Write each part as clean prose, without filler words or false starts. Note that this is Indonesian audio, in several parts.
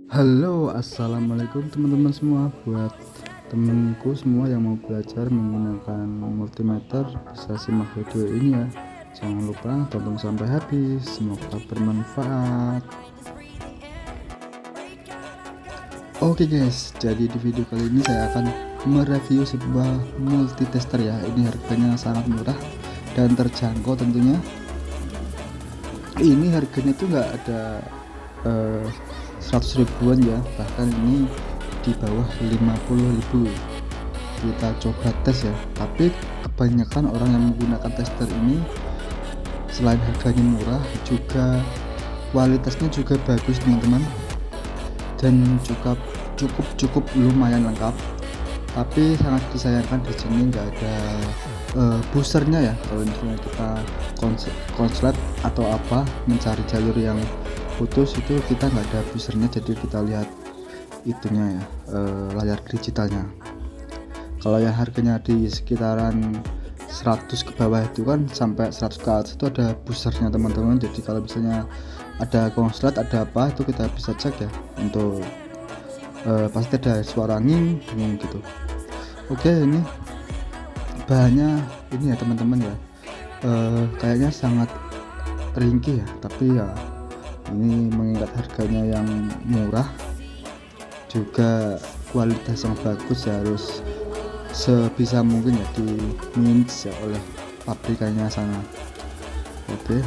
Halo, assalamualaikum teman-teman semua. Buat temenku semua yang mau belajar menggunakan multimeter, bisa simak video ini ya. Jangan lupa tonton sampai habis, semoga bermanfaat. Oke guys, jadi di video kali ini saya akan mereview sebuah multitester ya. Ini harganya sangat murah dan terjangkau tentunya. Ini harganya tuh nggak ada 100 ribuan ya, bahkan ini di bawah 50.000. Kita coba tes ya, tapi kebanyakan orang yang menggunakan tester ini selain harganya murah juga kualitasnya juga bagus teman-teman, dan cukup lumayan lengkap. Tapi sangat disayangkan di sini nggak ada boosternya ya. Kalau misalnya kita konslet atau apa mencari jalur yang putus itu kita nggak ada boosternya, jadi kita lihat itunya ya, layar digitalnya. Kalau yang harganya di sekitaran 100 ke bawah itu kan, sampai 100 ke atas itu ada boosternya teman-teman. Jadi kalau misalnya ada konslet ada apa itu kita bisa cek ya, untuk pasti ada suara angin gitu. Oke, ini bahannya ini ya teman-teman ya, kayaknya sangat ringkih ya, tapi ya ini mengingat harganya yang murah juga kualitas yang bagus ya, harus sebisa mungkin ya di mince ya oleh pabrikannya sana. Oke,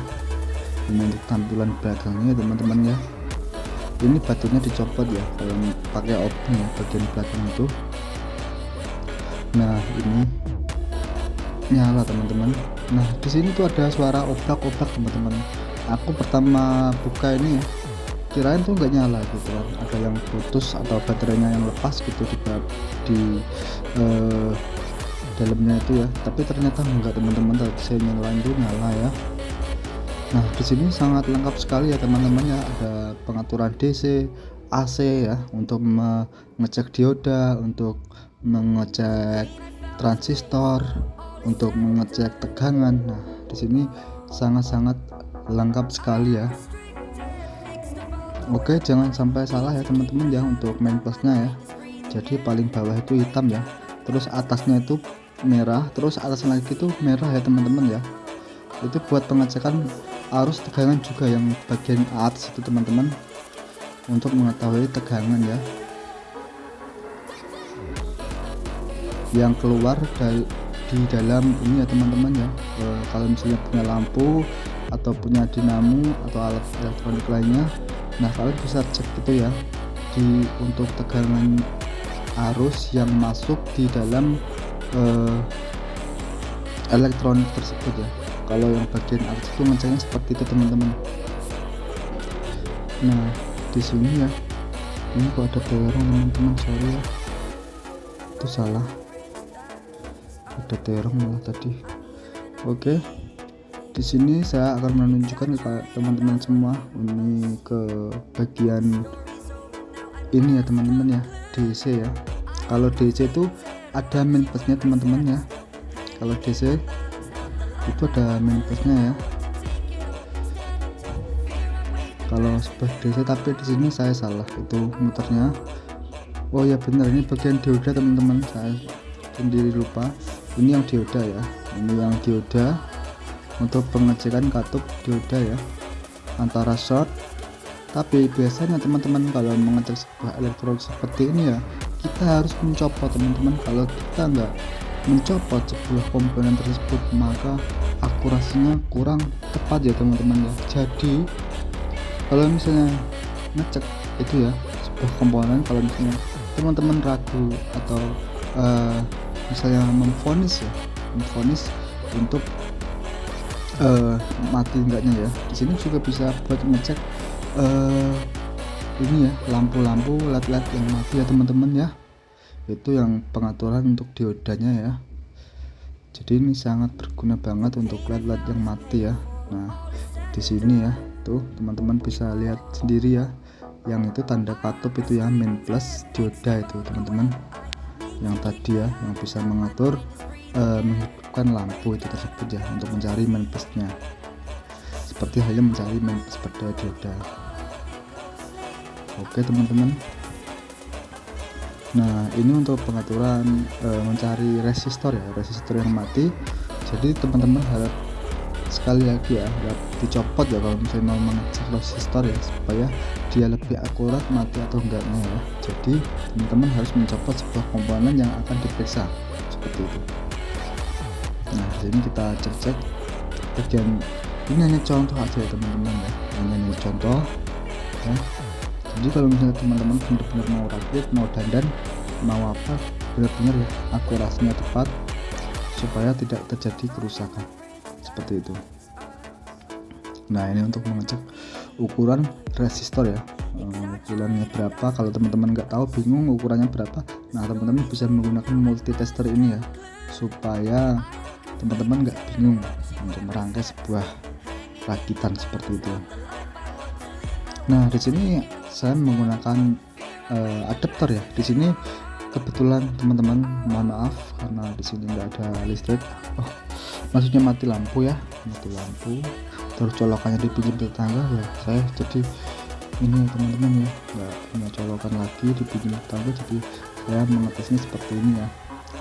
ini untuk tampilan belakangnya teman-teman ya. Ini batunya dicopot ya kalau pakai obeng ya, bagian belakang itu. Nah, ini nyala teman-teman. Nah, di sini tuh ada suara oblak-oblak teman-teman. Aku pertama buka ini ya, kirain tuh nggak nyala gitu kan, ada yang putus atau baterainya yang lepas gitu di dalamnya itu ya. Tapi ternyata enggak teman-teman, tadi saya nyalain tuh nyala ya. Nah, di sini sangat lengkap sekali ya teman-teman ya, ada pengaturan DC, AC ya, untuk mengecek dioda, untuk mengecek transistor, untuk mengecek tegangan. Nah, di sini sangat-sangat lengkap sekali ya. Oke, jangan sampai salah ya teman-teman ya untuk main plusnya ya. Jadi paling bawah itu hitam ya, terus atasnya itu merah, terus atasnya lagi itu merah ya teman-teman ya. Itu buat pengecekan arus tegangan juga yang bagian atas itu teman-teman, untuk mengetahui tegangan ya yang keluar di dalam ini ya teman-teman ya. Kalau misalnya punya lampu atau punya dinamo atau alat elektronik lainnya, nah kalian bisa cek gitu ya untuk tegangan arus yang masuk di dalam elektronik tersebut ya. Kalau yang bagian atas itu ngeceknya seperti itu teman-teman. Nah, di sini ya, ini kok ada terong teman-teman, sorry ya, itu salah, ada terong malah tadi. Oke, di sini saya akan menunjukkan ke teman-teman semua ini ke bagian ini ya teman-teman ya, DC ya. Kalau DC itu ada main plusnya teman-teman ya. Kalau DC itu ada main plusnya ya. Kalau sebuah DC, tapi di sini saya salah itu muternya. Oh ya benar, ini bagian dioda teman-teman, saya sendiri lupa. Ini yang dioda ya, ini yang dioda untuk pengecekan katup dioda ya, antara short. Tapi biasanya teman-teman kalau mengecek sebuah elektronik seperti ini ya, kita harus mencopot teman-teman. Kalau kita nggak mencopot sebuah komponen tersebut, maka akurasinya kurang tepat ya teman-teman ya. Jadi kalau misalnya ngecek itu ya sebuah komponen, kalau misalnya teman-teman ragu atau misalnya memvonis untuk mati enggaknya ya, di sini juga bisa buat ngecek ini ya, lampu-lampu LED yang mati ya teman-teman ya. Itu yang pengaturan untuk diodanya ya. Jadi ini sangat berguna banget untuk LED yang mati ya. Nah, di sini ya tuh teman-teman bisa lihat sendiri ya, yang itu tanda katup itu ya, main plus dioda itu teman-teman, yang tadi ya, yang bisa mengatur menghidupkan lampu itu tersebut ya, untuk mencari main plusnya, seperti halnya mencari main plus pada dioda. Oke teman-teman. Nah ini untuk pengaturan mencari resistor ya, resistor yang mati. Jadi teman-teman harap sekali lagi ya, harap dicopot ya kalau misalnya mau mengecek resistor ya, supaya dia lebih akurat mati atau enggaknya ya. Jadi teman-teman harus mencopot sebuah komponen yang akan diperiksa seperti itu. Nah di sini kita cek bagian ini, hanya contoh aja ya teman-teman ya, ini hanya contoh ya. Jadi kalau misalnya teman-teman benar-benar mau rakit, mau dandan, mau apa, benar-benar ya akurasinya tepat supaya tidak terjadi kerusakan seperti itu. Nah ini untuk mengecek ukuran resistor ya, ukurannya berapa. Kalau teman-teman nggak tahu, bingung ukurannya berapa, nah teman-teman bisa menggunakan multitester ini ya, supaya teman-teman nggak bingung untuk merangkai sebuah rakitan seperti itu. Nah di sini saya menggunakan adapter ya. Di sini kebetulan teman-teman, mohon maaf karena di sini nggak ada listrik. Maksudnya mati lampu ya, mati lampu. Terus colokannya dipinjam tetangga ya. Saya jadi ini teman-teman ya, nggak punya colokan lagi, dipinjam tetangga. Jadi saya mengetesnya seperti ini ya.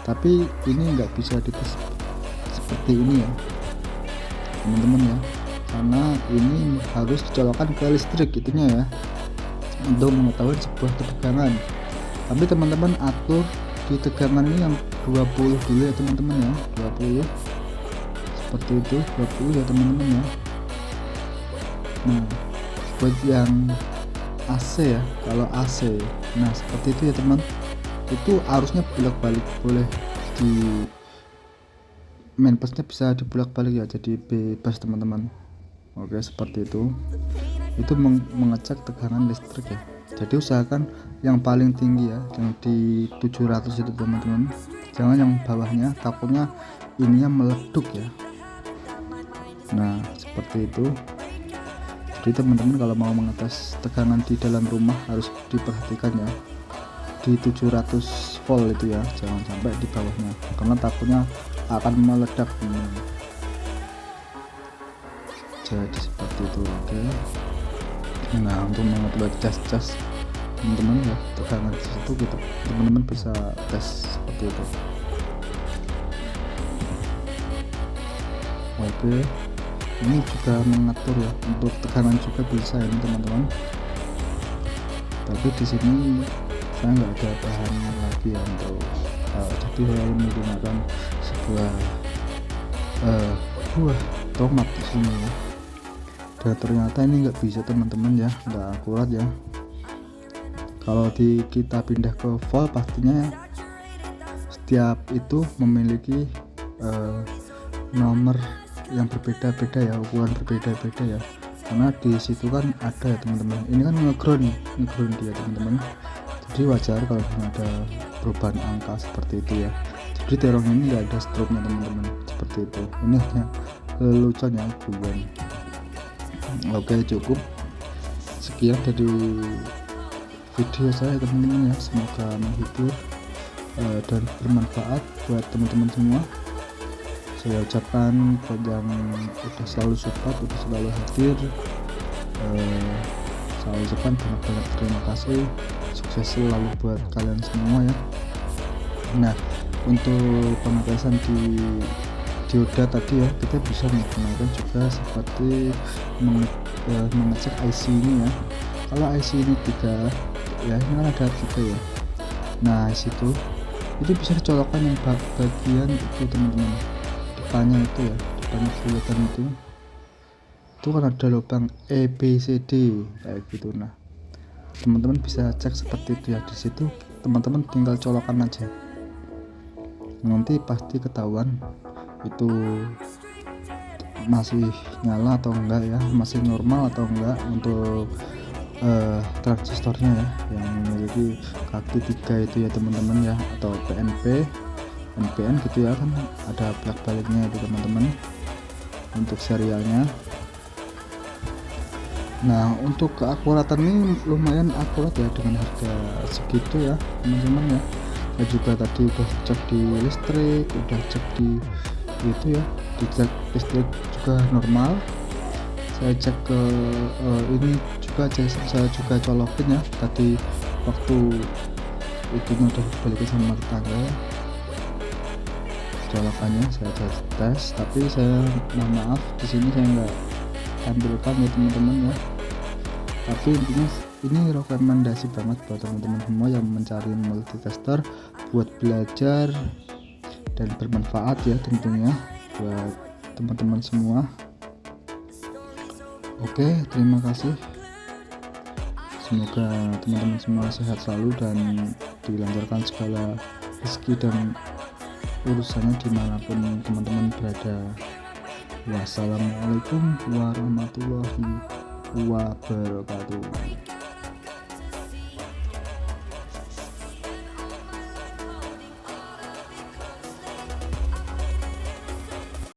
Tapi ini nggak bisa dites seperti ini ya, teman-teman ya, karena ini harus dicolokkan ke listrik itunya ya, untuk mengetahui sebuah tegangan. Tapi teman-teman atur di tegangan ini yang 20 dulu ya teman-teman ya, 20 seperti itu, 20 ya teman-teman ya. Nah buat yang AC ya, kalau AC nah seperti itu ya teman, itu arusnya bolak-balik, boleh di main busnya bisa dibolak-balik ya, jadi bebas teman-teman. Oke seperti itu mengecek tegangan listrik ya. Jadi usahakan yang paling tinggi ya, yang di 700 itu teman-teman, jangan yang bawahnya, takutnya ininya meleduk ya. Nah seperti itu. Jadi teman-teman kalau mau mengetes tegangan di dalam rumah harus diperhatikan ya, di 700 volt itu ya, jangan sampai di bawahnya, karena takutnya akan meledak. Jadi seperti itu. Oke. Nah untuk mengetahui cas teman-teman ya, tegangan di situ gitu, teman-teman bisa tes seperti itu. Oke, ini juga mengatur ya, untuk tekanan juga bisa ini teman-teman. Tapi di sini saya nggak ada bahan lagi ya untuk jadi saya menggunakan sebuah buah tomat di sini ya. Dan ternyata ini nggak bisa teman-teman ya, nggak akurat ya. Kalau kita pindah ke volt, pastinya setiap itu memiliki nomor yang berbeda-beda ya, ukuran berbeda-beda ya, karena di situ kan ada ya teman-teman. Ini kan ngeground dia teman-teman, jadi wajar kalau ada perubahan angka seperti itu ya. Jadi terong ini nggak ada strobe-nya teman-teman, seperti itu. Ini hanya lelucon ya, guyon. Oke cukup sekian dari video saya teman-teman ya, semoga menghibur dan bermanfaat buat teman-teman semua. Saya ucapkan buat yang udah selalu support, udah selalu hadir, saya ucapkan banyak-banyak terima kasih, sukses selalu buat kalian semua ya. Nah untuk pengetesan di dioda tadi ya, kita bisa menggunakan juga seperti mengecek IC ini ya. Kalau IC ini 3 ya, ini kan ada 3 ya. Nah situ itu bisa dicolokkan yang bagian itu teman-teman, depannya itu ya, depannya bulatan itu kan ada lubang EBCD kayak gitu. Nah teman-teman bisa cek seperti itu ya. Di situ teman-teman tinggal colokan aja, nanti pasti ketahuan itu masih nyala atau enggak ya, masih normal atau enggak untuk transistornya ya, yang memiliki kaki 3 itu ya teman-teman ya, atau PNP, NPN gitu ya, kan ada bolak baliknya itu teman-teman untuk serialnya. Nah untuk keakuratan ini lumayan akurat ya, dengan harga segitu ya teman-teman ya. Saya juga tadi udah cek di listrik, udah cek di itu ya, dicek listrik juga normal. Saya cek ke ini juga saya juga colokin ya tadi waktu itu udah balikin sama tetangga, colokannya saya tes, tapi saya mohon maaf di sini saya nggak tampilkan ya teman-teman ya. Tapi intinya ini rekomendasi banget buat teman-teman semua yang mencari multitester buat belajar dan bermanfaat ya tentunya buat teman-teman semua. Oke, terima kasih. Semoga teman-teman semua sehat selalu dan dilancarkan segala rezeki dan urusannya dimanapun teman-teman berada. Wassalamualaikum warahmatullahi wabarakatuh.